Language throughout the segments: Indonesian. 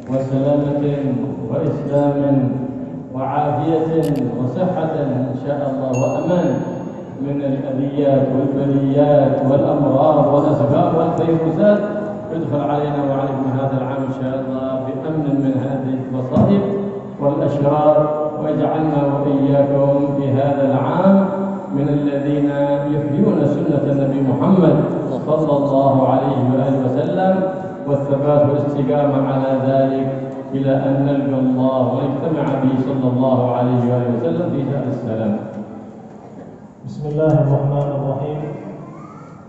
وسلامة وإسلام وعافية وصحة إن شاء الله وأمان من الأذيات والبليات والأمراض والأسباب والفيروسات. يدخل علينا وعليكم هذا العام إن شاء الله بأمن من هذه المصائب والأشرار، ويجعلنا وإياكم في هذا العام من الذين يحيون سنة النبي محمد صلى الله عليه وآله وسلم، والثبات والاستقامة على ذلك إلى أن نلقى الله ونجتمع به صلى الله عليه وآله وسلم في دار السلام. بسم الله الرحمن الرحيم.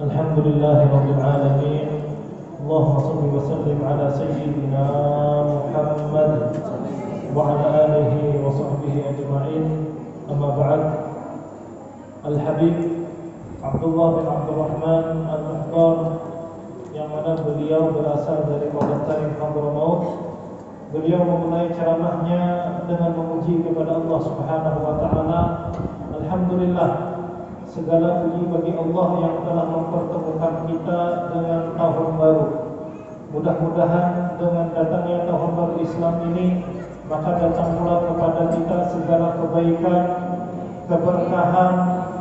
الحمد لله رب العالمين. اللهم صل وسلم على سيدنا محمد وعلى آله وصحبه أجمعين. أما بعد. Al-Habib Abdullah bin Abdul Rahman Al-Muhdar, yang mana beliau berasal dari Kota Tarim Hadramaut, beliau memulai ceramahnya dengan memuji kepada Allah Subhanahu wa taala. Alhamdulillah, segala puji bagi Allah yang telah mempertemukan kita dengan tahun baru. Mudah-mudahan dengan datangnya tahun baru Islam ini, maka datang pula kepada kita segala kebaikan, keberkahan,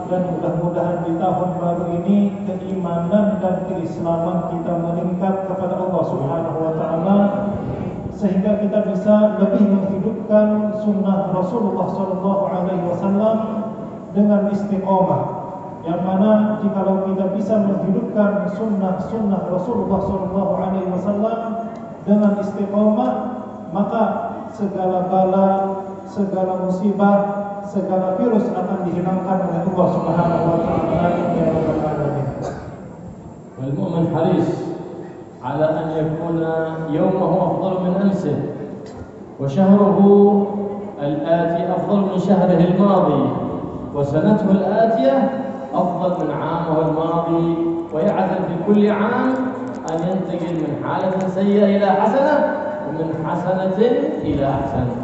dan mudah-mudahan di tahun baru ini keimanan dan keislaman kita meningkat kepada Allah Subhanahu wa taala, sehingga kita bisa lebih menghidupkan sunnah Rasulullah sallallahu alaihi wasallam dengan istiqomah. Yang mana jikalau kita bisa menghidupkan sunnah Rasulullah sallallahu alaihi wasallam dengan istiqomah, maka segala bala, segala musibah, segala virus akan dihilangkan oleh Allah Subhanahu wa taala. Ya rabbal alamin. Wal mu'min haris ala an yakuna yawmuhu afdal min amsihi wa shahruhu al-ati afdal min shahrihi al-madi wa sanatuhu al-atiyah afdal min 'aamihi al-madi, wa ya'zal fi kulli 'aam an yantaqil min halatin sayyi'ah ila hasanah wa min hasanatin ila ahsanah.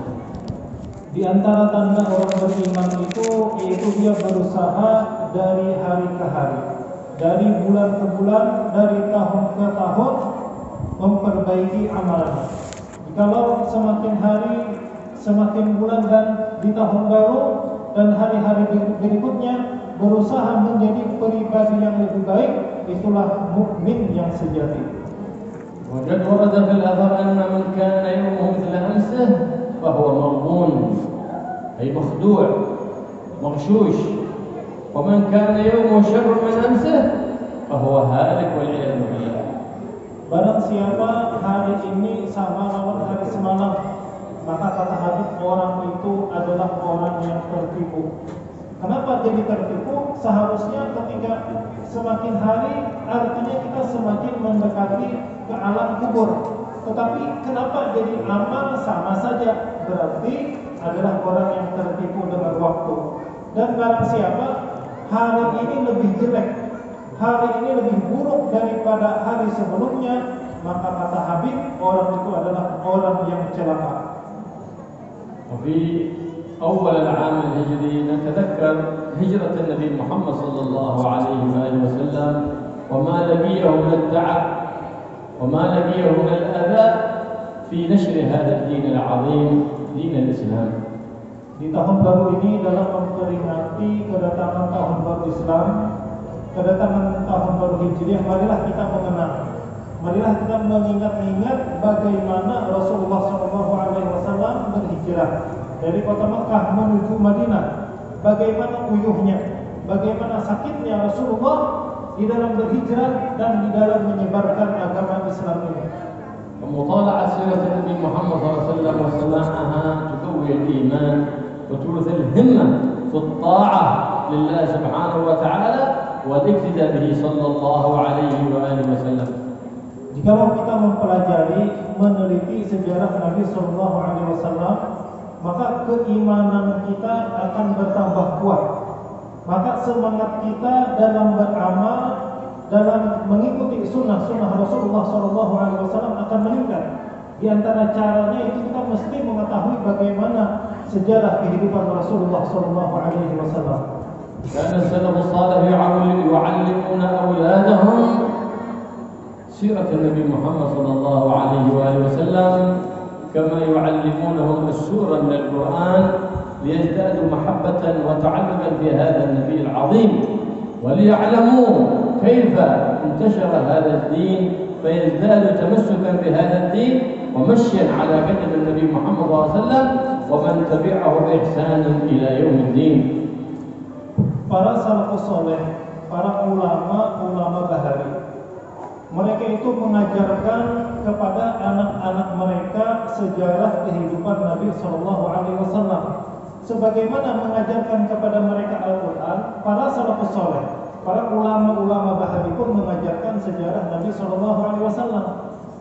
Di antara tanda orang beriman itu yaitu dia berusaha dari hari ke hari, dari bulan ke bulan, dari tahun ke tahun memperbaiki amalan. Jikalau semakin hari, semakin bulan dan di tahun baru dan hari-hari berikutnya berusaha menjadi pribadi yang lebih baik, itulah mukmin yang sejati. وقد ورد في الأثر أن من كان يومه مثل أمسه فهو مغبون أي مخدوع مغشوش، ومن كان يومه شر من أمسه فهو هالك والعياذ بالله. Barang siapa hari ini sama lawan hari semalam, maka kata hadis orang itu adalah orang yang tertipu. Kenapa jadi tertipu? Seharusnya ketika semakin hari artinya kita semakin mendekati ke alam kubur. Tetapi kenapa jadi amal sama saja? Berarti adalah orang yang tertipu dengan waktu. Dan barang siapa hari ini lebih jelek, hari ini lebih buruk daripada hari sebelumnya, maka kata Habib, orang itu adalah orang yang celaka. وفي أول العام الهجري نتذكر هجرة النبي محمد صلى الله عليه وآله وسلم وما لقيه من التعب وما لقيه من الأذى في نشر هذا الدين العظيم دين الإسلام. Di tahun baru ini dalam memperingati kedatangan tahun baru Islam, kedatangan tahun baru Hijriah, marilah kita mengenang, marilah kita mengingat-ingat bagaimana Rasulullah SAW berhijrah dari kota Mekah menuju Madinah. Bagaimana uyuhnya, bagaimana sakitnya Rasulullah di dalam berhijrah dan di dalam menyebarkan agama Islam ini. ومطالعة سيرة النبي محمد صلى الله عليه وسلم وسماعها تقوي الإيمان وتورث الهمة في الطاعة لله سبحانه وتعالى والاقتداء به صلى الله عليه وآله وسلم. Jikalau kita mempelajari, meneliti sejarah Nabi Sallallahu Alaihi Wasallam, maka keimanan kita akan bertambah kuat. Maka semangat kita dalam beramal, dalam mengikuti sunnah-sunnah Rasulullah Sallallahu Alaihi Wasallam akan meningkat. Di antara caranya itu kita mesti mengetahui bagaimana sejarah kehidupan Rasulullah Sallallahu Alaihi Wasallam. كان السلف الصالح يعلمون أولادهم سيرة النبي محمد صلى الله عليه وآله وسلم كما يعلمونهم السورة من القرآن ليزدادوا محبة وتعلقا في هذا النبي العظيم، وليعلموا كيف انتشر هذا الدين فيزدادوا تمسكا بهذا الدين ومشيا على قدم النبي محمد صلى الله عليه وسلم ومن تبعه بإحسان إلى يوم الدين. Para salafus saleh, para ulama bahari, mereka itu mengajarkan kepada anak-anak mereka sejarah kehidupan Nabi Shallallahu Alaihi Wasallam. Sebagaimana mengajarkan kepada mereka Al-Quran, para salafus saleh, para ulama-ulama bahari pun mengajarkan sejarah Nabi Shallallahu Alaihi Wasallam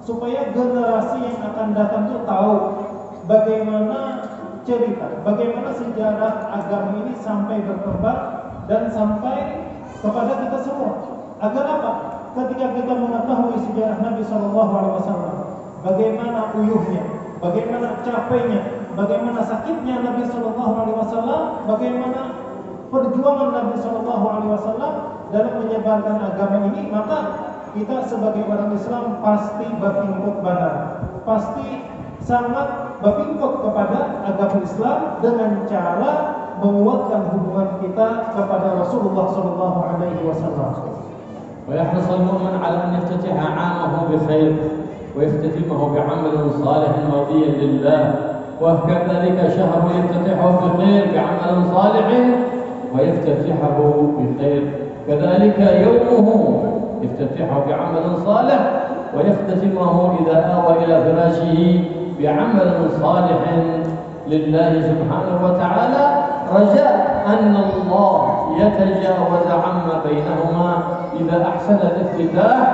supaya generasi yang akan datang itu tahu bagaimana cerita, bagaimana sejarah agama ini sampai berkembang dan sampai kepada kita semua. Agar apa? Ketika kita mengetahui sejarah Nabi Shallallahu Alaihi Wasallam, bagaimana uyuhnya, bagaimana capainya, bagaimana sakitnya Nabi Shallallahu Alaihi Wasallam, bagaimana perjuangan Nabi Shallallahu Alaihi Wasallam dalam menyebarkan agama ini, maka kita sebagai orang Islam pasti berpingkut benar, pasti sangat berpingkut kepada agama Islam dengan cara menguatkan hubungan kita kepada Rasulullah Shallallahu Alaihi Wasallam. ويحرص المؤمن على أن يفتتح عامه بخير ويختتمه بعمل صالح مرضي لله، وكذلك شهر يفتتحه بخير بعمل صالح ويفتتحه بخير، كذلك يومه يفتتحه بعمل صالح ويختتمه إذا آوى إلى فراشه بعمل صالح لله سبحانه وتعالى، رجاء أن الله يتجاوز عما بينهما إذا أحسن الافتتاح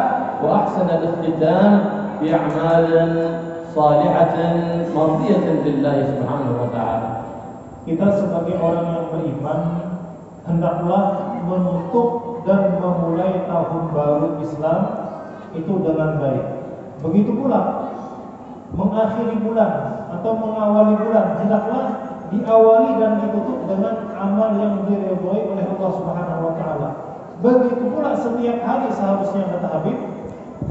وأحسن الاختتام بأعمال صالحة مرضية لله سبحانه وتعالى. Kita sebagai orang yang beriman hendaklah menutup dan memulai tahun baru Islam itu dengan baik. Begitu pula mengakhiri bulan atau mengawali bulan hendaklah diawali dan ditutup dengan amal yang diridhoi oleh Allah Subhanahu wa taala. Begitu pula setiap hari seharusnya kata Habib,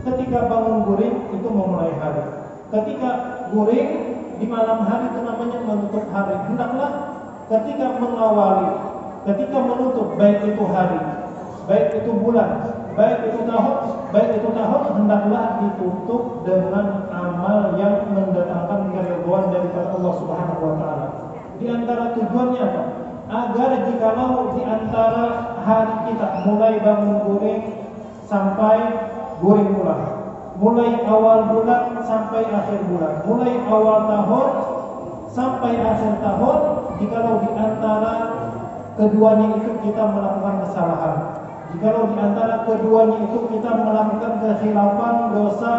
ketika bangun guring itu memulai hari. Ketika guring di malam hari itu namanya menutup hari. Hendaklah ketika mengawali, ketika menutup, baik itu hari, baik itu bulan, baik itu tahun, hendaklah ditutup dengan amal yang mendatangkan keridhaan daripada Allah Subhanahu wa taala. Di antara tujuannya apa? Agar jikalau di antara hari kita mulai bangun guring sampai guring bulan, mulai awal bulan sampai akhir bulan, mulai awal tahun sampai akhir tahun, jikalau di antara keduanya itu kita melakukan kesalahan, jikalau di antara keduanya itu kita melakukan kekhilafan, dosa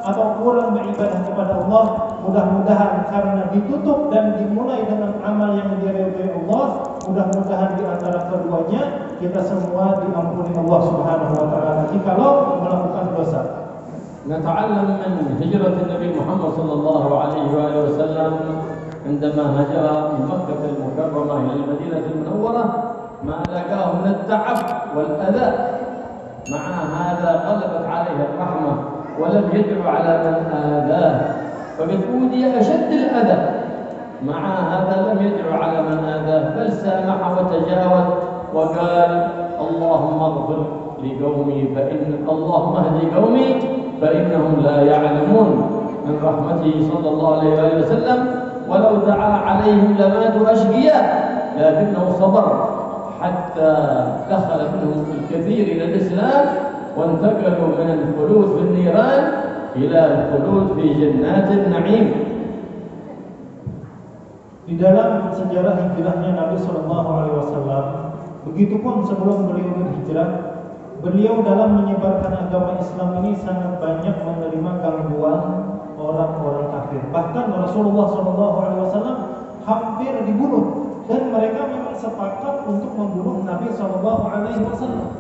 atau kurang beribadah kepada Allah, mudah-mudahan karena ditutup dan dimulai dengan amal yang diridhai Allah, mudah-mudahan di antara keduanya kita semua diampuni Allah Subhanahu wa taala jikalau melakukan dosa. نتعلم من هجرة النبي محمد صلى الله عليه وآله وسلم عندما هاجر من مكة المكرمة إلى المدينة المنورة ما لاقاه من التعب والأذى، مع هذا غلبت عليه الرحمة ولم يدع على من آذاه، فقد أوذي أشد الأذى، مع هذا لم يدع على من آذاه بل سامح وتجاوز وقال اللهم اغفر لقومي اللهم اهد قومي فإنهم لا يعلمون، من رحمته صلى الله عليه وسلم، ولو دعا عليهم لماتوا أشقياء لكنه صبر حتى دخل منهم الكثير إلى الإسلام وانتقلوا من الخلود في النيران إلى الخلود في جنات النعيم. Di dalam sejarah hijrahnya Nabi Shallallahu Alaihi Wasallam, begitupun sebelum beliau berhijrah, beliau dalam menyebarkan agama Islam ini sangat banyak menerima gangguan orang-orang kafir. Bahkan Rasulullah Shallallahu Alaihi Wasallam hampir dibunuh dan mereka memang sepakat untuk membunuh Nabi Shallallahu Alaihi Wasallam.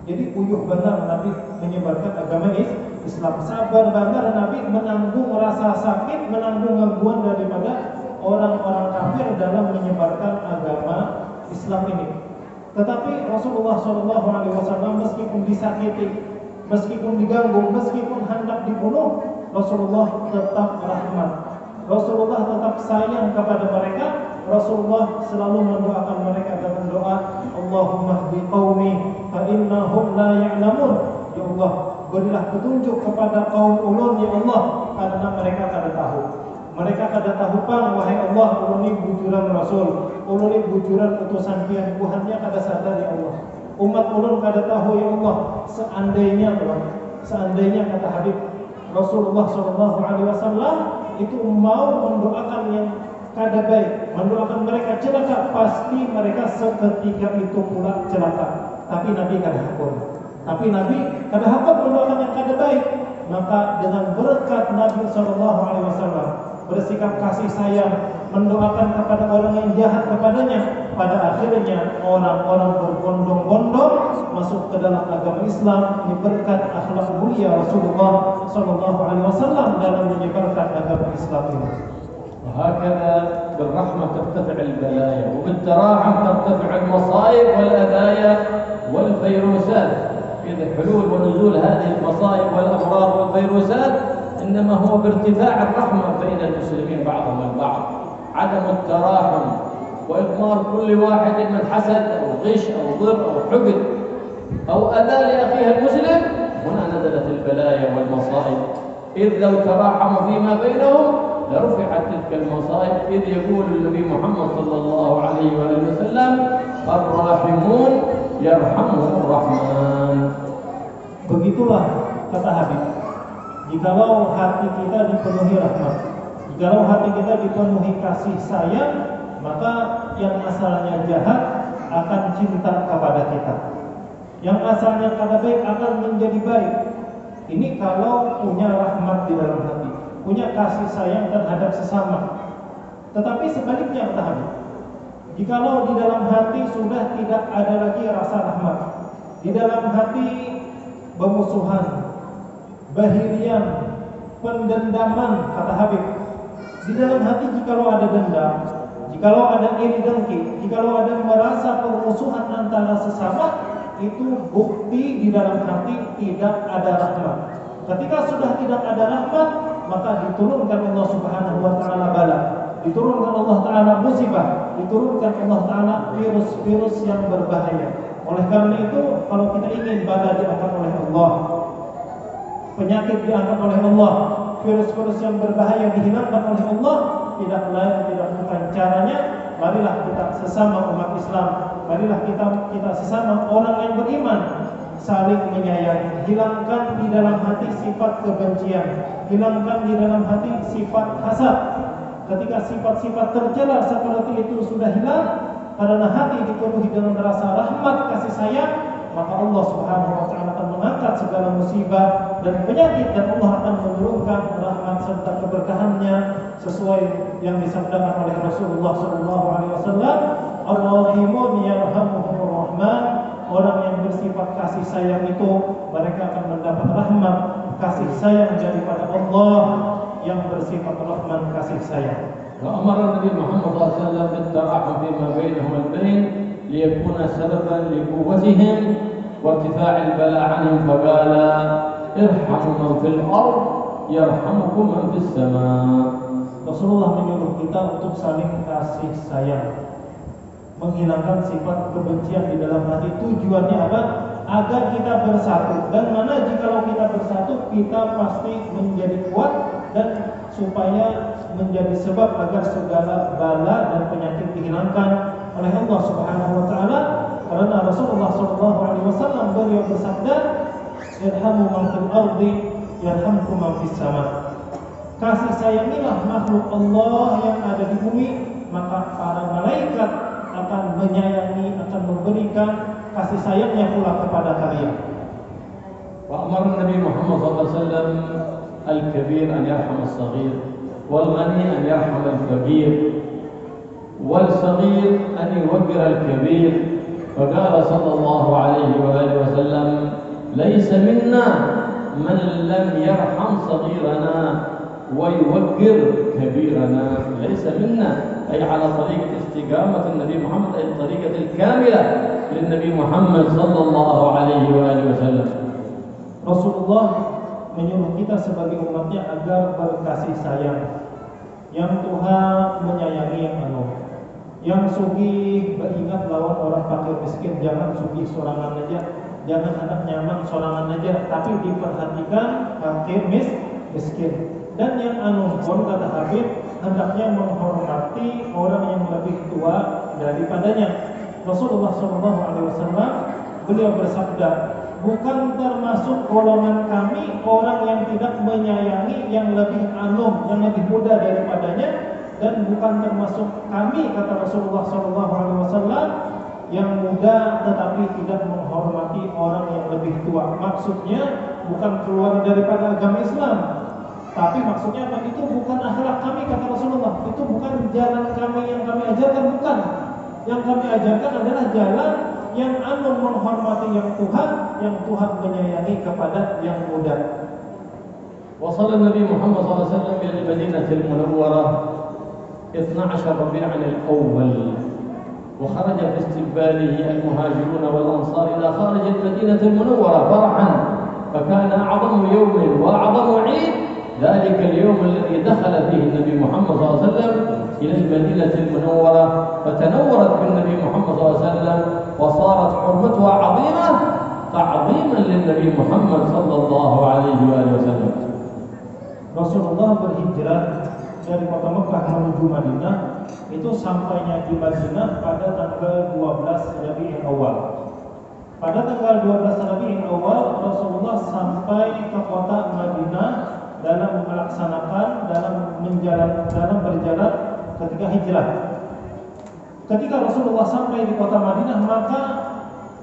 Jadi uyuh benar Nabi menyebarkan agama Islam, sabar benar Nabi menanggung rasa sakit, menanggung gangguan daripada orang-orang kafir dalam menyebarkan agama Islam ini. Tetapi Rasulullah SAW meskipun disakiti, meskipun diganggu, meskipun hendak dibunuh, Rasulullah tetap rahmat, Rasulullah tetap sayang kepada mereka. Rasulullah selalu mendoakan mereka dengan doa, Allahumma hdi qaumi fa innahum la ya'lamun. Ya Allah, berilah petunjuk kepada kaum ulun ya Allah, karena mereka kada tahu. Mereka kada tahu pang, wahai Allah, ulun ini bujuran Rasul, ulun ini bujuran utusan Tuhan, Tuhannya kada sadar ya Allah. Umat ulun kada tahu ya Allah. Seandainya kata Habib Rasulullah SAW itu mau mendoakan yang kada baik, mendoakan mereka celaka, pasti mereka seketika itu pula celaka. Tapi Nabi kada hakun mendoakan yang kada baik. Maka dengan berkat Nabi SAW bersikap kasih sayang, mendoakan kepada orang yang jahat kepadanya, pada akhirnya orang-orang berbondong-bondong masuk ke dalam agama Islam. Ini berkat akhlak mulia Rasulullah SAW dalam menyebarkan agama Islam ini. وهكذا بالرحمة ترتفع البلايا، وبالتراحم ترتفع المصائب والأذايا والفيروسات. إذا حلول ونزول هذه المصائب والأمراض والفيروسات إنما هو بارتفاع الرحمة بين المسلمين بعضهم البعض، عدم التراحم وإضمار كل واحد من حسد أو غش أو ضر أو حقد أو أذى لأخيه المسلم. هنا نزلت البلايا والمصائب. إذ لو تراحموا فيما بينهم لرفعت تلك المصائب. إذ يقول النبي محمد صلى الله عليه وآله وسلم الراحمون يرحمهم الرحمن. Begitulah kata Habib, jikalau hati kita dipenuhi rahmat, jikalau hati kita dipenuhi kasih sayang, maka yang asalnya jahat akan cinta kepada kita, yang asalnya kada baik akan menjadi baik. Ini kalau punya rahmat di dalam hati, punya kasih sayang terhadap sesama. Tetapi sebaliknya kata Habib, jikalau di dalam hati sudah tidak ada lagi rasa rahmat, di dalam hati bermusuhan, berhirian, pendendaman, kata Habib, di dalam hati jikalau ada dendam, jikalau ada iri dengki, jikalau ada merasa permusuhan antara sesama, itu bukti di dalam hati tidak ada rahmat. Ketika sudah tidak ada rahmat, maka diturunkan Allah Subhanahu wa taala bala, diturunkan Allah taala musibah, diturunkan Allah taala virus-virus yang berbahaya. Oleh karena itu, kalau kita ingin bala diangkat oleh Allah, penyakit diangkat oleh Allah, virus-virus yang berbahaya dihilangkan oleh Allah, tidak lain tidak bukan caranya, marilah kita sesama umat Islam, marilah kita sesama orang yang beriman saling menyayangi. Hilangkan di dalam hati sifat kebencian, hilangkan di dalam hati sifat hasad. Ketika sifat-sifat tercela seperti itu sudah hilang, karena hati dipenuhi dengan rasa rahmat kasih sayang, maka Allah Subhanahu wa taala akan mengangkat segala musibah dan penyakit, dan Allah akan menurunkan rahmat serta keberkahannya sesuai yang disabdakan oleh Rasulullah sallallahu alaihi wasallam, ar-rahimun yarhamuhumur rahman. Orang yang bersifat kasih sayang itu mereka akan mendapat rahmat kasih sayang daripada Allah yang bersifat rahman kasih sayang. وأمر النبي محمد صلى الله عليه وسلم بالتراحم فيما بينهم البين ليكون سببا لقوتهم وارتفاع البلاء عنهم، فقال ارحموا من في الأرض يرحمكم من في السماء. Rasulullah menyuruh kita untuk saling kasih sayang, menghilangkan sifat kebencian di dalam hati. Tujuannya apa? Agar kita bersatu. Dan mana jikalau kita bersatu, kita pasti menjadi kuat, dan supaya menjadi sebab agar segala bala dan penyakit dihilangkan oleh Allah Subhanahu wa taala. Karena Rasulullah sallallahu alaihi wasallam beliau bersabda, "Irhamu man fil ardi yarhamkum man fis sama." Kasih sayangilah makhluk Allah yang ada di bumi, maka para malaikat akan menyayangi, akan memberikan kasih sayangnya pula kepada kalian. وأمر النبي محمد صلى الله عليه وسلم الكبير أن يرحم الصغير، والغني أن يرحم الفقير، والصغير أن يوقر الكبير. فقال صلى الله عليه وآله وسلم ليس منا من لم يرحم صغيرنا ويوقر كبيرنا. ليس منا أي على طريقة استقامة النبي محمد، أي الطريقة الكاملة للنبي محمد صلى الله عليه وآله وسلم. Rasulullah menyuruh kita sebagai umatnya agar berkasih sayang. yang Tuhan menyayangi yang anu. Yang sugih beringat lawan orang fakir miskin, jangan sugih sorangan aja, jangan anak nyaman sorangan aja, tapi diperhatikan fakir miskin. Dan yang anu pun kata Habib hendaknya menghormati orang yang lebih tua daripadanya. Rasulullah SAW beliau bersabda, bukan termasuk golongan kami orang yang tidak menyayangi yang lebih anum, yang lebih muda daripadanya, dan bukan termasuk kami, kata Rasulullah SAW, yang muda tetapi tidak menghormati orang yang lebih tua. Maksudnya bukan keluar daripada agama Islam, tapi maksudnya apa? Itu bukan akhlak kami, kata Rasulullah. Itu bukan jalan kami yang kami ajarkan, bukan. Yang kami ajarkan adalah jalan yang anum, menghormati yang Tuhan menyayangi kepada yang muda. وصل النبي محمد صلى الله عليه وسلم إلى المدينة المنورة 12 ربيع الأول، وخرج في استقباله المهاجرون والأنصار إلى خارج المدينة المنورة فرحا، فكان أعظم يوم وأعظم عيد ذلك اليوم الذي دخل فيه النبي محمد صلى الله عليه وسلم إلى المدينة المنورة، فتنورت بالنبي محمد صلى الله عليه وسلم وصارت حرمتها عظيمة تعظيما للنبي محمد صلى الله عليه وآله وسلم. Rasulullah berhijrah dari kota Mekah menuju Madinah, itu sampainya di Madinah pada tanggal 12 Rabiul Awal. Pada tanggal 12 Rabiul Awal Rasulullah sampai ke kota Madinah dalam melaksanakan, dalam berjalan ketika hijrah. Ketika Rasulullah sampai di kota Madinah, maka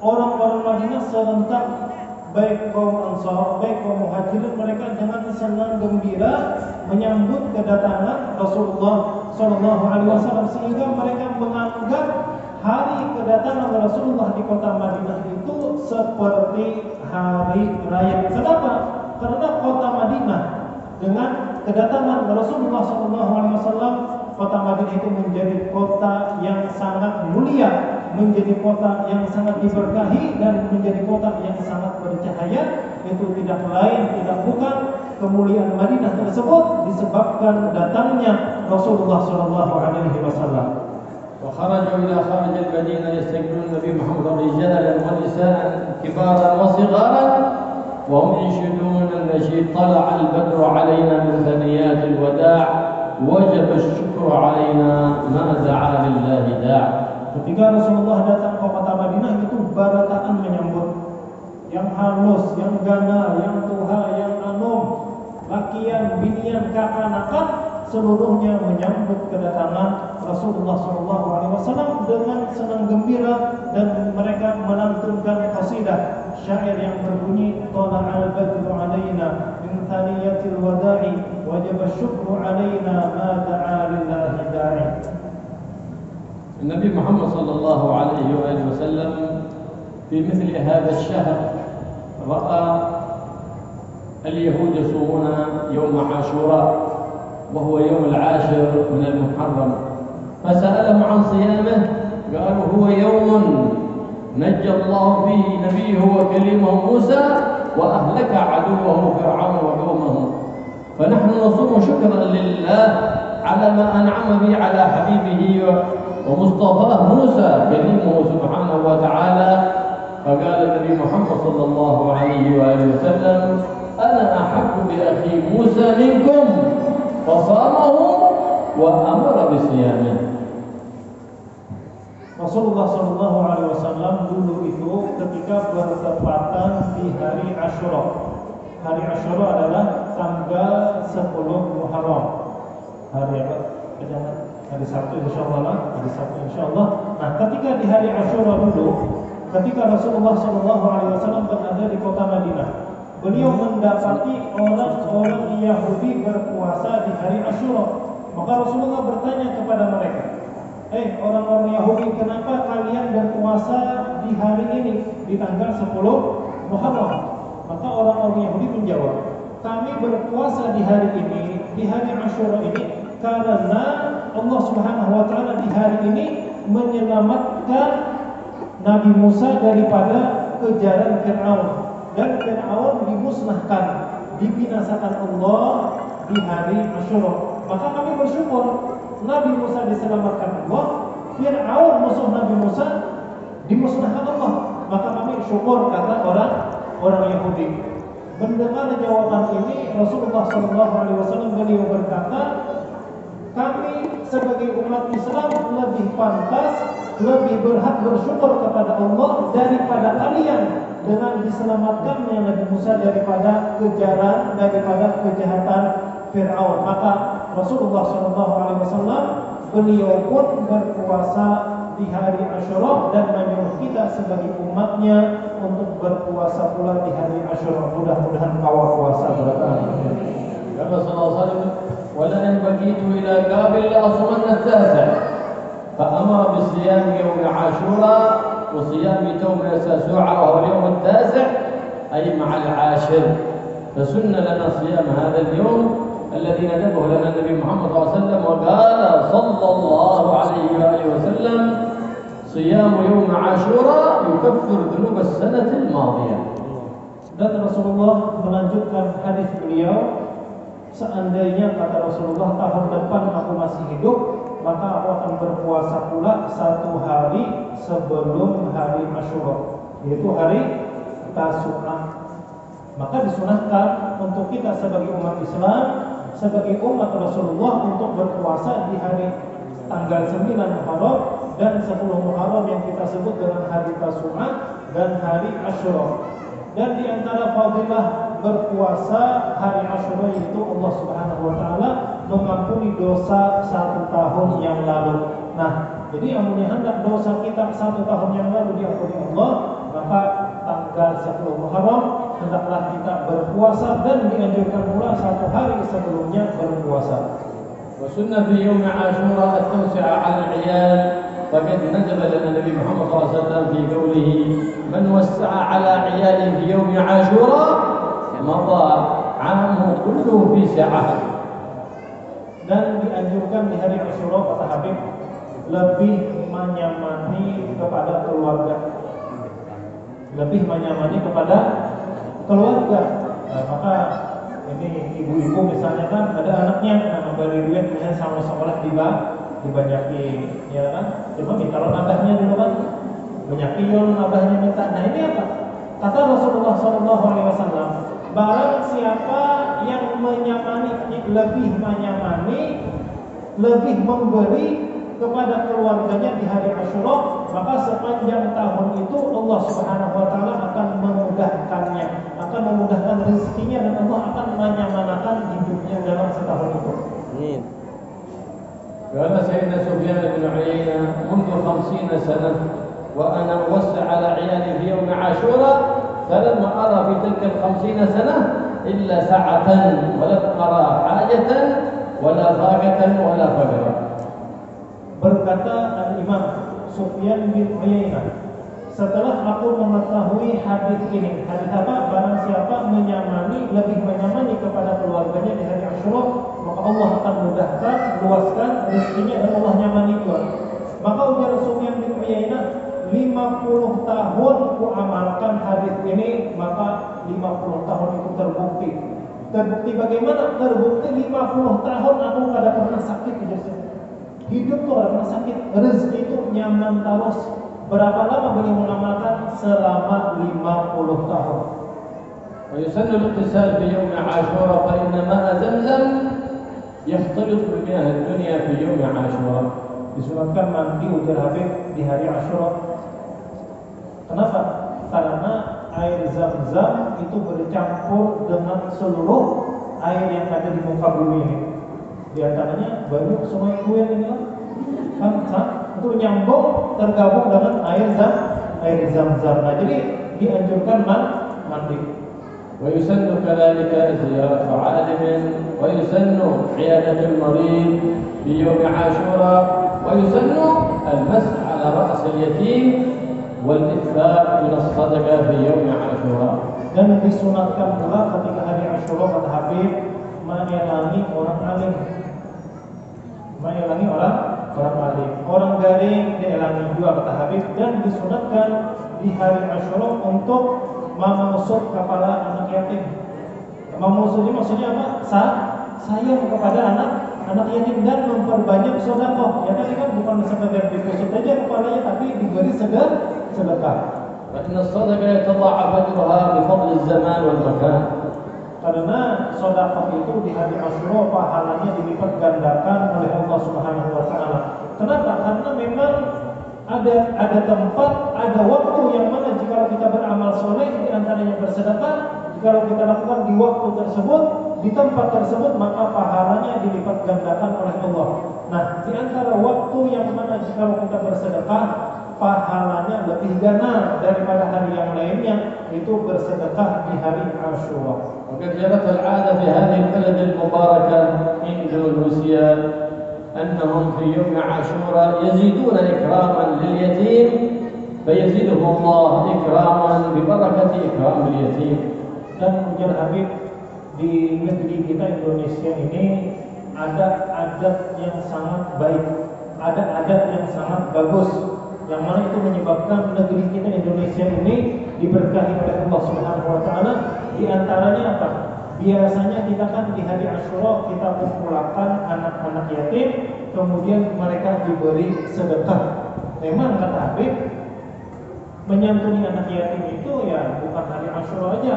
orang-orang Madinah serentak, baik kaum Ansar, baik kaum Muhajirin, mereka dengan senang gembira menyambut kedatangan Rasulullah SAW, sehingga mereka menganggap hari kedatangan Rasulullah di kota Madinah itu seperti hari raya. Kenapa? Karena kota Madinah dengan kedatangan Rasulullah SAW, kota Madinah itu menjadi kota yang sangat mulia, menjadi kota yang sangat diberkahi, dan menjadi kota yang sangat bercahaya. Itu tidak lain, tidak bukan, kemuliaan Madinah tersebut disebabkan datangnya Rasulullah SAW. وخرجوا إلى خارج المدينة يستقبلون النبي محمد رجالا ونساء كبارا وصغارا وهم ينشدون النشيد طلع البدر علينا من ثنيات الوداع وجب الشكر علينا ما دعا لله داع. Ketika Rasulullah datang ke kota Madinah, itu barataan menyambut, yang halus, yang gana, yang tuha, yang anum, lakian, binian, kakanakan, seluruhnya menyambut kedatangan Rasulullah SAW dengan senang gembira, dan mereka melantunkan qasidah syair yang berbunyi tala'al badru alaina min thaniyatil wada'i wajaba syukru alaina ma da'a lillahi da'i. النبي محمد صلى الله عليه وآله وسلم في مثل هذا الشهر رأى اليهود يصومون يوم عاشوراء وهو يوم العاشر من المحرم، فسألهم عن صيامه قالوا هو يوم نجى الله فيه نبيه وكلمه موسى وأهلك عدوه فرعون وقومه، فنحن نصوم شكرا لله على ما أنعم به على حبيبه ومصطفاه موسى كلمه سبحانه وتعالى. فقال النبي محمد صلى الله عليه وآله وسلم أنا أحب بأخي موسى منكم فصامه وأمر بصيامه. Rasulullah SAW dulu itu ketika bertepatan di hari Asyura. Hari Asyura adalah tanggal 10 Muharram. Hari apa? Hari Sabtu insyaallah, hari Sabtu insyaallah. Nah, ketika di hari Asyura dulu, ketika Rasulullah SAW berada di kota Madinah, beliau mendapati orang-orang Yahudi berpuasa di hari Asyura. Maka Rasulullah bertanya kepada mereka, orang-orang Yahudi, kenapa kalian berpuasa di hari ini, di tanggal 10 Muharram? Maka orang-orang Yahudi menjawab, kami berpuasa di hari ini, di hari Asyura ini, karena Allah Subhanahu wa Ta'ala di hari ini menyelamatkan Nabi Musa daripada kejaran Fir'aun, dan Fir'aun dimusnahkan, dibinasakan Allah di hari Asyura. Maka kami bersyukur meskipun Nabi Musa diselamatkan Allah, Fir'aun musuh Nabi Musa dimusnahkan Allah. Maka kami syukur, kata orang Yahudi. Mendengar jawaban ini, Rasulullah SAW beliau berkata, kami sebagai umat Islam lebih pantas, lebih berhak bersyukur kepada Allah daripada kalian dengan diselamatkannya Nabi Musa daripada kejaran, daripada kejahatan Fir'aun. Maka Rasulullah SAW beliau pun berpuasa di hari Asyura dan menyuruh kita sebagai umatnya untuk berpuasa pula di hari Asyura. Mudah-mudahan kawal puasa berkah. كما صلى الله عليه وسلم ولئن بقيت إلى قابل لأصومن التاسع فأمر بصيام يوم عاشوراء وصيام يوم التاسع وهو اليوم التاسع أي مع العاشر فسن لنا صيام هذا اليوم الذي ندبه لنا النبي محمد صلى الله عليه وسلم وقال صلى الله عليه وآله وسلم صيام يوم عاشوراء يكفر ذنوب السنة الماضية. Dan Rasulullah melanjutkan hadis beliau, seandainya kata Rasulullah tahun depan aku masih hidup, maka aku akan berpuasa pula satu hari sebelum hari Asyura, yaitu hari Tasu'a. Maka disunahkan untuk kita sebagai umat Islam, sebagai umat Rasulullah untuk berpuasa di hari tanggal 9 Muharram dan 10 Muharram yang kita sebut dengan hari Tasu'a dan hari Asyura. Dan di antara fadilah berpuasa hari Asyura itu Allah Subhanahu wa taala mengampuni dosa 1 tahun yang lalu. Nah, jadi yang hendak dosa kita 1 tahun yang lalu diampuni Allah, maka tanggal 10 Muharram hendaklah kita berpuasa dan dianjurkan pula 1 hari sebelumnya berpuasa. وسنة في يوم عاشوراء التوسعة على العيال فقد نزل لنا النبي محمد صلى الله عليه وسلم في قوله من وسع على عياله في يوم عاشوراء مضى عامه كله في سعة. Dan dianjurkan di hari Asyura, kata Habib, lebih menyamani kepada keluarga, lebih menyamani kepada keluarga. Nah, maka ini ibu-ibu misalnya kan ada anaknya, beri duit misalnya sama sekolah dibanyakin, ya kan? Cuma kalau abahnya dulu kan banyakin, abahnya minta. Nah ini apa? Kata Rasulullah SAW, barang siapa yang menyamani, lebih menyamani, lebih memberi kepada keluarganya di hari Asyura, maka sepanjang tahun itu Allah Subhanahu wa taala akan memudahkannya, akan memudahkan rezekinya, dan Allah akan menyamanakan hidupnya dalam setahun itu. Amin. قال سيدنا سفيان بن عيينة منذ 50 سنة وأنا أوسع على عيالي في يوم عاشوراء فلم أرى في تلك 50 سنة إلا سعة ولم أرى حاجة ولا ضاقة ولا فقرا. Berkata Al-Imam Sufyan bin Uyainah, setelah aku mengetahui hadis ini, hadis apa? Barang siapa menyamani, lebih menyamani kepada keluarganya di hari Asyura, maka Allah akan mudahkan, luaskan rezekinya, dan Allah nyamani dia. Maka ujar Sufyan bin Uyainah, 50 tahun ku amalkan hadis ini, maka 50 tahun itu terbukti. Terbukti bagaimana? Terbukti 50 tahun aku kada pernah sakit di dunia. Hidup tuh ada sakit, rezeki itu nyaman terus. Berapa lama beliau mengamalkan? Selama 50 tahun. ويسن الاغتسال في يوم عاشوراء فإن ماء زمزم يختلط بمياه الدنيا في يوم عاشوراء. Disunatkan mandi, ujar Habib, di hari Asyura. Kenapa? Karena air Zam-Zam itu bercampur dengan seluruh air yang ada di muka bumi ini. Di antaranya banyak sungai Kuil ini kan itu nyambung tergabung dengan air Zam-Zam. Nah, jadi dianjurkan mandi. ويسن كذلك زيارة عالم ويسن عيادة المريض في يوم عاشوراء ويسن المسح على رأس اليتيم والإكثار من الصدقة في يوم عاشوراء. Dan disunatkan pula ketika hari Asyura, kata Habib, menyelangi orang alim. Menyelangi orang alim. Orang garing dielangi juga, kata Habib, dan disunatkan di hari Asyura untuk memusuk kepala anak yatim. Memusuknya maksudnya apa? Sayang kepada anak yatim dan memperbanyak sedekah. Ya tadi kan bukan sekedar dikusut aja kepalanya, tapi diberi sedekah. فإن الصدقة يتضاعف أجرها بفضل الزمان والمكان. Karena sedekah itu di hari Asyura pahalanya dilipat gandakan oleh Allah Subhanahu wa taala. Kenapa? Karena memang ada tempat, ada waktu yang mana jika kita beramal soleh di antaranya bersedekah, jika kita lakukan di waktu tersebut, di tempat tersebut, maka pahalanya dilipat gandakan oleh Allah. Nah, di antara waktu yang mana jika kita bersedekah, pahalanya lebih gana daripada hari yang lainnya, itu bersedekah di hari Asyura. وقد جرت العادة في هذه البلد المباركة إندونيسيا أنهم في يوم عاشوراء يزيدون إكراما لليتيم فيزيدهم الله إكراما ببركة إكرام اليتيم. Dan ujar Habib, di negeri kita Indonesia ini ada adat yang sangat baik, ada adat yang sangat bagus, yang mana itu menyebabkan negeri kita Indonesia ini diberkahi oleh Allah Subhanahu wa taala. Di antaranya apa? Biasanya kita kan di hari Asyura kita kumpulkan anak-anak yatim, kemudian mereka diberi sedekah. Memang kata Habib, menyantuni anak yatim itu ya bukan hari Asyura aja,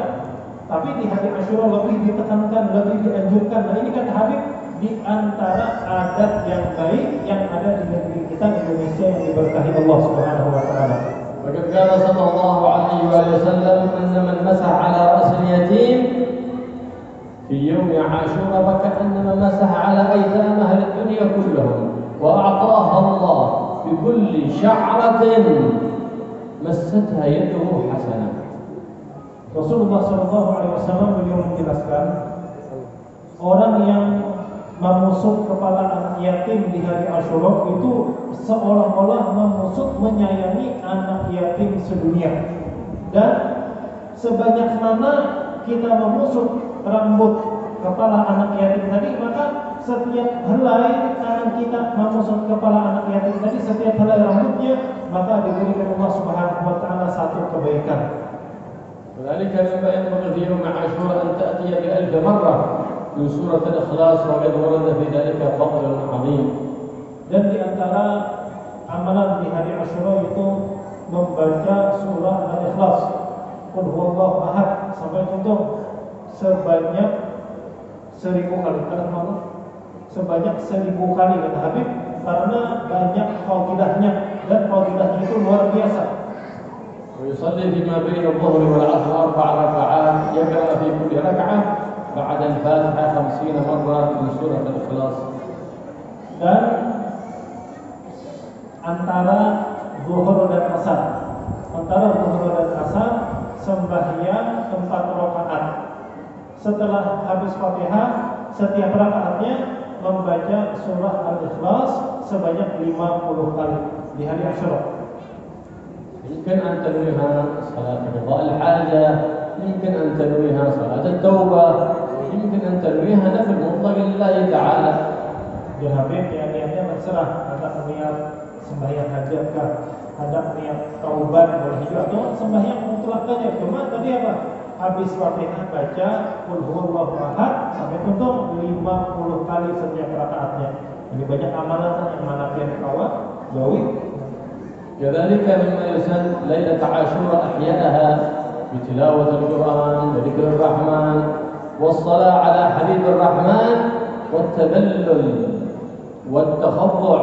tapi di hari Asyura lebih ditekankan, lebih dianjurkan. Nah ini kata Habib, di antara adat yang baik yang ada di negeri kita Indonesia yang diberkahi Allah Subhanahu wa taala. وقد قال صلى الله عليه وسلم أن من مسح على رأس اليتيم في يوم عاشوراء فكأنما مسح على أيتام أهل الدنيا كلهم وأعطاها الله بكل شعرة مستها يده حسنة. Rasulullah SAW beliau menjelaskan, orang yang memusuk kepala anak yatim di hari Asyura itu seolah-olah memusuk menyayangi anak yatim sedunia. Dan sebanyak mana kita memusuk rambut kepala anak yatim tadi, maka setiap helai tangan kita memusuk kepala anak yatim tadi, setiap helai rambutnya, maka diberikan Allah Subhanahu wa taala satu kebaikan. وذلك مما ينبغي في يوم عاشوراء أن تأتي ب1000 مرة من سورة الإخلاص وقد ورد في ذلك فضل عظيم. Dan di antara amalan di hari Asyura itu membaca surah Al-Ikhlas, Qul huwallahu ahad, sampai tutup sebanyak 1000 kali. Sebanyak 1000 kali kata Habib, karena banyak fadilahnya, dan fadilahnya itu luar biasa. ويصلي فيما بين الظهر والعصر 4 ركعات يقرأ في كل ركعة بعد الفاتحة 50 مرة من سورة الإخلاص. Dan antara zuhur dan asar, sembahyang 4 rakaat. Setelah habis Fatihah, setiap rakaatnya membaca surah Al-Ikhlas sebanyak 50 kali di hari Asyura. يمكن أن تنويها صلاة قضاء الحاجة، يمكن أن تنويها صلاة التوبة، يمكن أن تنويها نفل مطلق لله تعالى. Ya Habib, ya niatnya terserah, ada niat sembahyang hajat kah, ada niat taubat boleh juga, atau sembahyang mutlak saja. Cuma tadi apa? Habis Fatihah baca Qul huwallahu ahad sampai tutup 50 kali setiap rakaatnya. Ini banyak amalan yang mana yang kawat, gawi. كذلك مما يسن ليلة عاشوراء أحياءها بتلاوة القرآن وذكر الرحمن والصلاة على حبيب الرحمن والتذلل والتخضع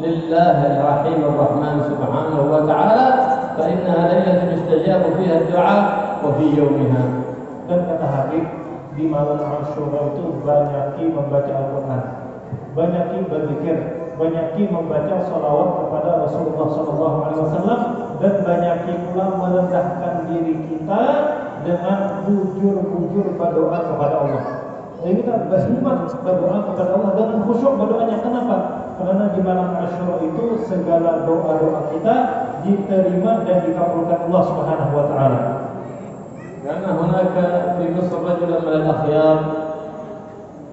لله الرحيم الرحمن سبحانه وتعالى، فإنها ليلة يستجاب فيها الدعاء وفي يومها. Dan kata Habib, di malam Asyura itu banyaki membaca Al-Quran, banyaki berzikir, banyaki membaca salawat kepada Rasulullah SAW, dan banyaki pula merendahkan diri kita dengan bujur-bujur berdoa kepada Allah. Jadi kita berhimmat berdoa kepada Allah dengan khusyuk berdoanya. Kenapa? Karena di malam Asyura itu segala doa-doa kita diterima dan dikabulkan Allah Subhanahu wa taala. Karena هناك في مصر رجلا من الأخيار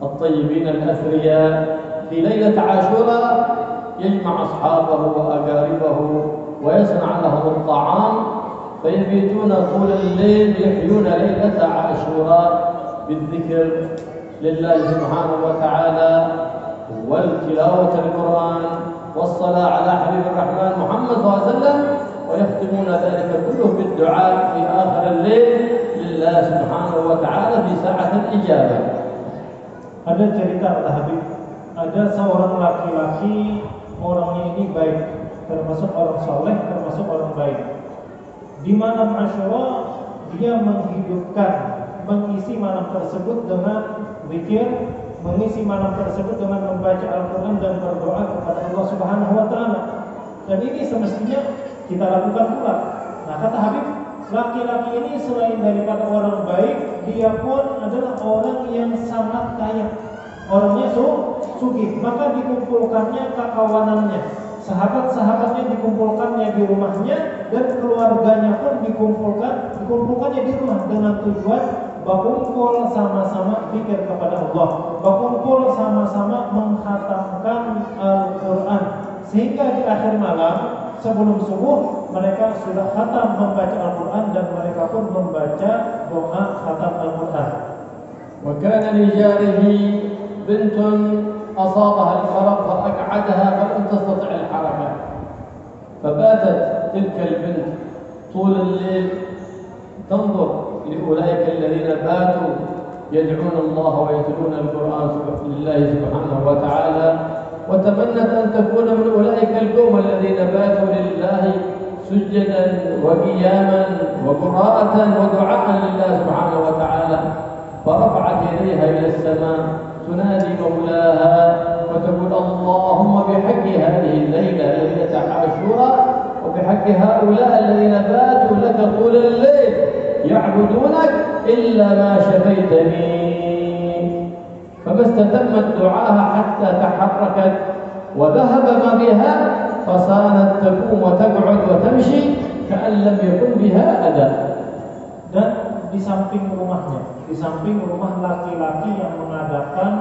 الطيبين الأثرياء في ليلة عاشوراء يجمع أصحابه وأقاربه ويصنع لهم الطعام فيبيتون طول الليل يحيون ليلة عاشوراء بالذكر لله سبحانه وتعالى والتلاوة القرآن والصلاة على حبيب الرحمن محمد صلى الله عليه وسلم، ويختمون ذلك كله بالدعاء في آخر الليل لله سبحانه وتعالى في ساعة الإجابة. Ada cerita kata Habib, ada seorang laki-laki, orangnya ini baik, termasuk orang soleh, termasuk orang baik. Di malam Asyura dia menghidupkan, mengisi malam tersebut dengan zikir, mengisi malam tersebut dengan membaca Al-Quran dan berdoa kepada Allah Subhanahu wa Ta'ala. Dan ini semestinya kita lakukan pula. Nah, kata Habib, laki-laki ini selain daripada orang baik, dia pun adalah orang yang sangat kaya. Orangnya sugih, maka dikumpulkannya kekawanannya, sahabat-sahabatnya dikumpulkannya di rumahnya, dan keluarganya pun dikumpulkannya di rumah dengan tujuan berkumpul sama-sama zikir kepada Allah, berkumpul sama-sama menghatamkan Al-Quran, sehingga di akhir malam sebelum subuh mereka sudah khatam membaca Al-Quran dan mereka pun membaca doa khatam Al-Quran. وكان لجاره بنت أصابها الفرق فأقعدها فلم تستطع الحركة، فباتت تلك البنت طول الليل تنظر لأولئك الذين باتوا يدعون الله ويتلون القرآن لله سبحانه وتعالى، وتمنت أن تكون من أولئك القوم الذين باتوا لله سجدا وقياما وقراءة ودعاء لله سبحانه وتعالى، فرفعت يديها إلى السماء تنادي مولاها وتقول اللهم بحق هذه الليلة ليلة عاشوراء وبحق هؤلاء الذين باتوا لك طول الليل يعبدونك إلا ما شفيتني، فما استتمت دعاها حتى تحركت وذهب ما بها، فصارت تقوم وتقعد وتمشي كأن لم يكن بها أذى. Dan di samping rumahnya, di samping rumah laki-laki yang mengadakan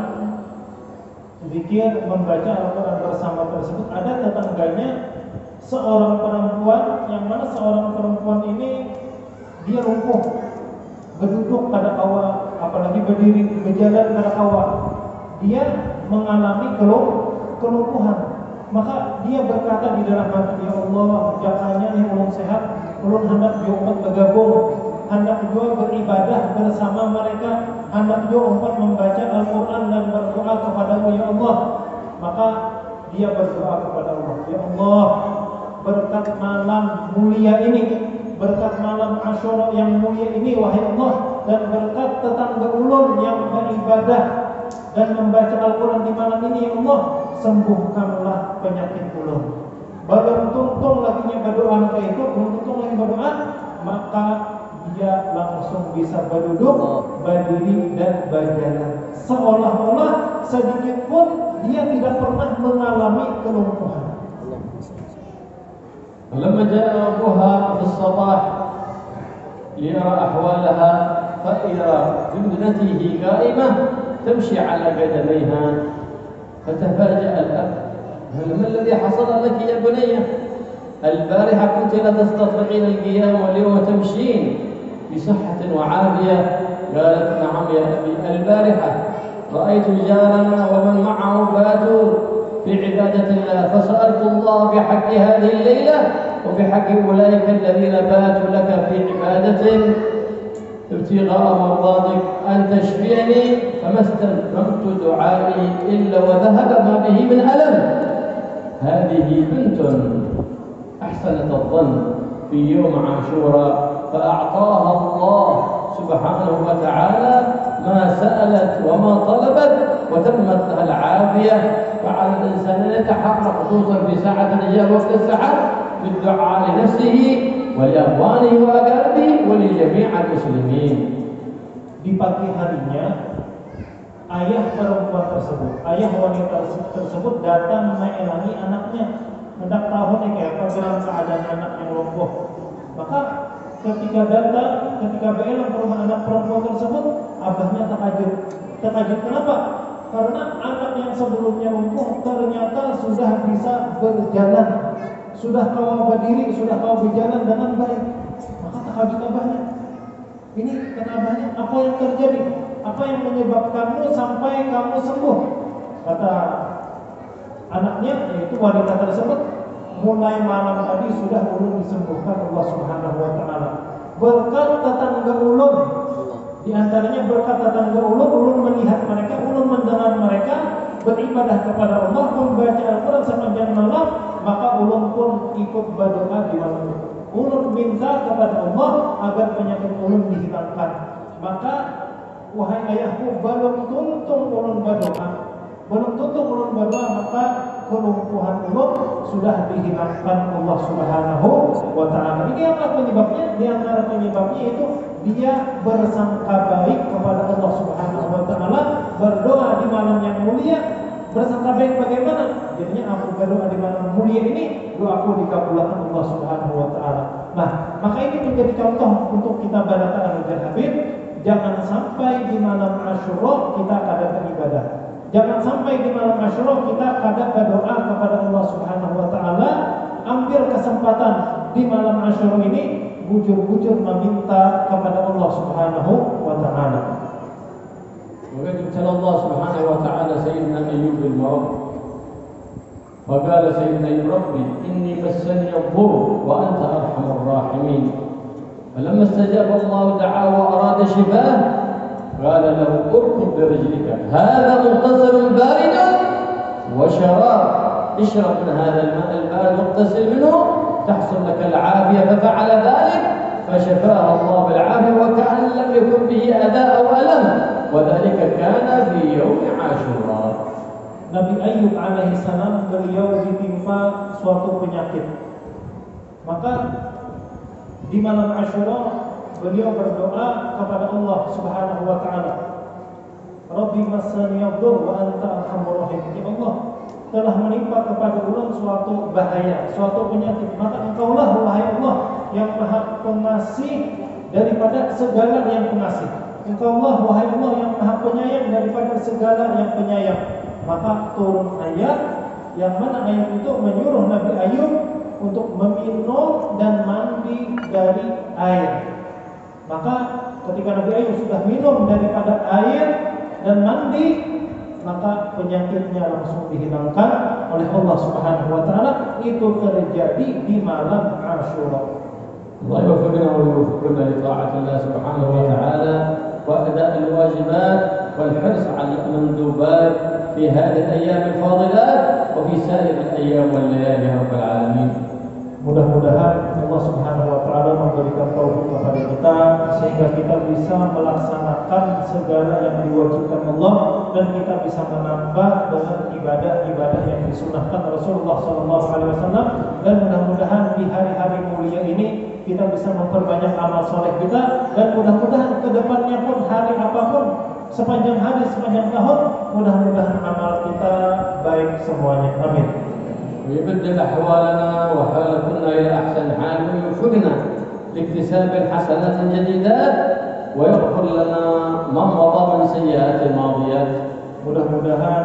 zikir membaca Al-Quran bersama tersebut, ada tetangganya seorang perempuan, yang mana seorang perempuan ini dia lumpuh, berduduk pada kawah, apalagi berdiri berjalan pada kawah. Dia mengalami kelumpuhan. Maka dia berkata di dalam hati, ya Allah, jakanya yang ulun sehat, ulun hendak diumat bergabung, hendak juga beribadah bersama mereka, hendak juga umat membaca Al-Quran dan berdoa kepada-Mu ya Allah. Maka dia berdoa kepada Allah, ya Allah, berkat malam mulia ini, berkat malam Asyura yang mulia ini, wahai Allah, dan berkat tetangga ulun yang beribadah dan membaca Al-Quran di malam ini, ya Allah, sembuhkanlah penyakit ulun. Belum tuntung lagi berdoa kayak itu, belum tuntung lagi berdoa, maka dia langsung bisa berduduk, berdiri dan berjalan, seolah-olah sedikit pun dia tidak pernah mengalami kelumpuhan. فلما جاء أبوها في الصباح ليرى أحوالها فإذا بابنته قائمة تمشي على قدميها، فتفاجأ الأب، ما الذي حصل لك يا بنية؟ البارحة كنت لا تستطيعين القيام واليوم تمشين بصحة وعافية. قالت نعم يا أبي، البارحة رأيت جارنا ومن معه باتوا في عبادة الله، فسألت الله بحق هذه الليلة وبحق أولئك الذين باتوا لك في عبادة ابتغاء مرضاتك أن تشفيني، فما استلزمت دعائي إلا وذهب ما به من ألم. هذه بنت أحسنت الظن في يوم عاشوراء، فأعطاها الله سبحانه وتعالى ما سألت وما طلبت وتمت لها العافية. فعلى الإنسان أن يتحرك خصوصا في ساعة الإجابة وقت السحر بالدعاء لنفسه ولإخوانه وأقاربه ولجميع المسلمين. Di pagi harinya, ayah perempuan tersebut, ayah wanita tersebut datang mengelangi anaknya, hendak tahu nih kayak apa dalam keadaan anak yang lumpuh. Maka ketika berelang ke rumah anak perempuan tersebut, abahnya terkejut. Kenapa? Karena anak yang sebelumnya lumpuh ternyata sudah bisa berjalan, sudah kau berdiri, sudah kau berjalan dengan baik. Maka terkejut abahnya. Ini kata abahnya, apa yang terjadi? Apa yang menyebabkanmu sampai kamu sembuh? Kata anaknya, yaitu wanita tersebut, mulai malam tadi sudah ulun disembuhkan Allah Subhanahu wa taala. Berkat tetangga ulun, di antaranya berkat tetangga ulun melihat mereka, ulun mendengar mereka beribadah kepada Allah, membaca Al-Quran sepanjang malam, maka ulun pun ikut berdoa di malam itu. Ulun minta kepada Allah agar penyakit ulun dihilangkan. Maka wahai ayahku, belum tuntung ulun berdoa, maka kelumpuhan ulun sudah dihilangkan Allah Subhanahu wa taala. Ini apa penyebabnya? Di antara penyebabnya itu dia bersangka baik kepada Allah Subhanahu wa taala, berdoa di malam yang mulia. Bersangka baik bagaimana? Jadinya aku berdoa di malam mulia ini, doaku dikabulkan Allah Subhanahu wa taala. Nah, maka ini menjadi contoh untuk kita barakallahu Al Habib. Jangan sampai di malam Asyura kita kada beribadah. Jangan sampai di malam Asyura kita kada berdoa kepada Allah Subhanahu wa taala. Ambil kesempatan di malam Asyura ini bujur-bujur meminta kepada Allah Subhanahu wa taala. وقد ابتلى الله سبحانه وتعالى سيدنا أيوب المرض، فقال سيدنا أيوب ربي إني مسني الضر وأنت أرحم الراحمين، فلما استجاب الله دعاه وأراد شفاءه قال له اركض برجلك هذا مغتسل بارد وشراب، اشرب من هذا الماء البارد واغتسل منه تحصل لك العافية. ففعل ذلك فشفاه الله بالعافية وكأن لم يكن به أذى أو ألم، وذلك كان في يوم عاشوراء. Nabi Ayub alaihissalam beliau ditimpa suatu penyakit. Maka di malam Asyura beliau berdoa kepada Allah Subhanahu wa taala. Rabbi massani yadur wa anta arhamur rahim. Ya Allah, telah menimpa kepada ulun suatu bahaya, suatu penyakit. Maka Engkaulah wahai Allah yang Maha Pengasih daripada segala yang pengasih. Engkaulah wahai Allah yang Maha Penyayang daripada segala yang penyayang. Maka turun ayat yang mana ayat itu menyuruh Nabi Ayub untuk meminum dan mandi dari air. Maka ketika Nabi Ayub sudah minum daripada air dan mandi, maka penyakitnya langsung dihilangkan oleh Allah Subhanahu wa taala. Itu terjadi di malam Asyura. الله يوفقنا ويوفقنا لطاعة الله سبحانه وتعالى وأداء الواجبات والحرص على المندوبات في هذه الأيام الفاضلات وفي سائر الأيام والليالي يا رب العالمين. Mudah-mudahan Allah Subhanahu wa taala memberikan taufik kepada kita sehingga kita bisa melaksanakan segala yang diwajibkan Allah dan kita bisa menambah dengan ibadah-ibadah yang disunahkan Rasulullah SAW. Dan mudah-mudahan di hari-hari mulia ini kita bisa memperbanyak amal soleh kita, dan mudah-mudahan kedepannya pun hari apapun, sepanjang hari, sepanjang tahun, mudah-mudahan amal kita baik semuanya. Amin. ويبدل أحوالنا وحالتنا إلى أحسن حال ويوفقنا لاكتساب حسنات جديدات ويغفر لنا ما مضى من سيئات الماضيات. Mudah-mudahan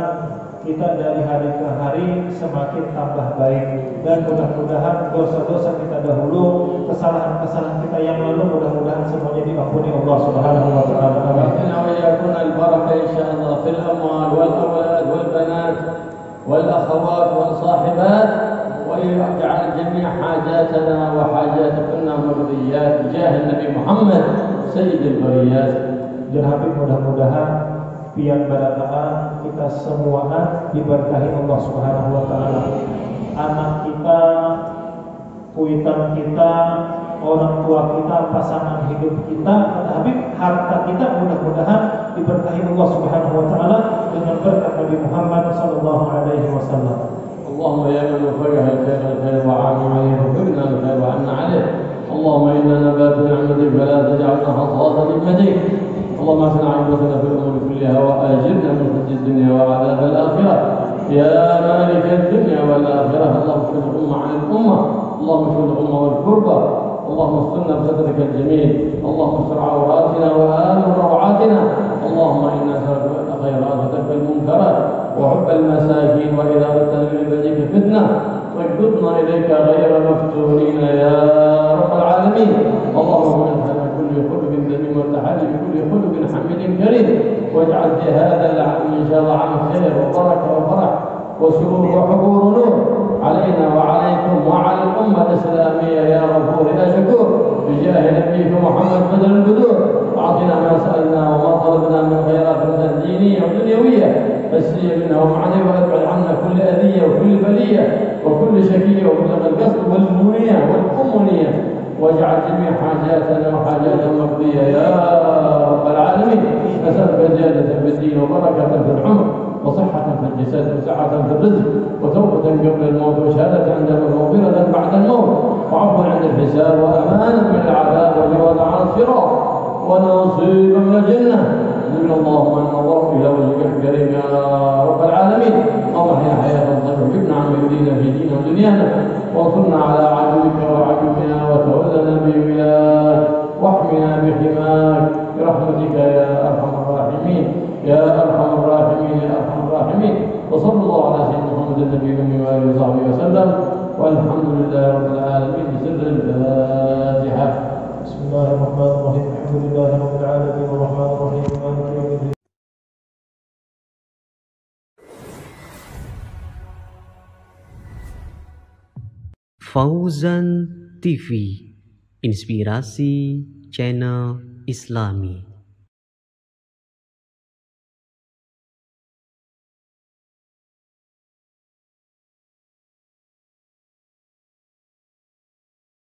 kita dari hari ke hari semakin tambah baik, dan mudah-mudahan dosa-dosa kita dahulu, kesalahan-kesalahan kita yang lalu, mudah-mudahan semuanya diampuni Allah Subhanahu wa taala. Amin. وإياكم البركة إن شاء الله في الأموال والأولاد والبنات والأخوات والصاحبات، ويجعل جميع حاجاتنا وحاجاتكن مرضيات بجاه النبي محمد سيد البريات. Dan Habib, mudah-mudahan pian barakaan kita semua diberkahi Allah Subhanahu wa taala. Anak kita, kuitan kita, orang tua kita, pasangan hidup kita, kata Habib, harta kita mudah-mudahan diberkahi Allah Subhanahu wa taala dengan berkat Nabi Muhammad sallallahu alaihi wasallam. اللهم يا من وفقه الخير الخير وعان عليه وفقنا الخير وعنا عليه. اللهم انا نبات نعمتك فلا تجعلنا حصادا لنعمتك. اللهم اغفر عيبتنا في الامور كلها واجرنا من خزي الدنيا وعذاب الاخره. يا مالك الدنيا والاخره، اللهم اشف الامه عن الامه، اللهم اشف الامه والكربه، اللهم استرنا بسترك الجميل، اللهم استر عوراتنا وآمن روعاتنا. اللهم انا نسالك الخيرات وترك المنكرات وحب المساكين، واذا اردت لعبادك فتنه واجبرنا اليك غير مفتونين يا رب العالمين. اللهم انت كل خلق ذميم وارتحل بكل خلق حميد كريم، واجعل في هذا العام ان شاء الله عام خير وبركه وفرح وسرور وحبور نور علينا وعليكم وعلى الأمة الإسلامية يا غفور يا شكور بجاه نبيك محمد بدر البدور. أعطنا ما سألنا وما طلبنا من خيرات دينية ودنيوية، فاسلي منها ومعنا وابعد عنا كل أذية وكل بلية وكل شكية وبلغ القصد والمنية والأمنية، واجعل جميع حاجاتنا وحاجاتنا مقضية يا رب العالمين. نسألك زيادة في الدين وبركة في العمر وصحة في الجسد وسعة في الرزق وتوبة قبل الموت وشهادة عند ومغفرة بعد الموت وعفوا عند الحساب وأمانا من العذاب وجواز على الصراط ونصيبا من الجنة. من اللهم ان نظر الى وجهك الكريم يا رب العالمين. اللهم احيا حياه طيبه وجبنا عن يهدينا في ديننا ودنيانا وانصرنا على عدوك وعدونا وتولنا بولاك واحمنا بحماك برحمتك يا ارحم الراحمين يا ارحم الراحمين يا ارحم الراحمين. وصلى الله على سيدنا محمد النبي الامي واله وصحبه وسلم والحمد لله رب العالمين بسر الفاتحه. بسم الله الرحمن الرحيم. الحمد لله رب العالمين الرحمن الرحيم مالك يوم الدين. Fauzan TV, inspirasi channel Islami.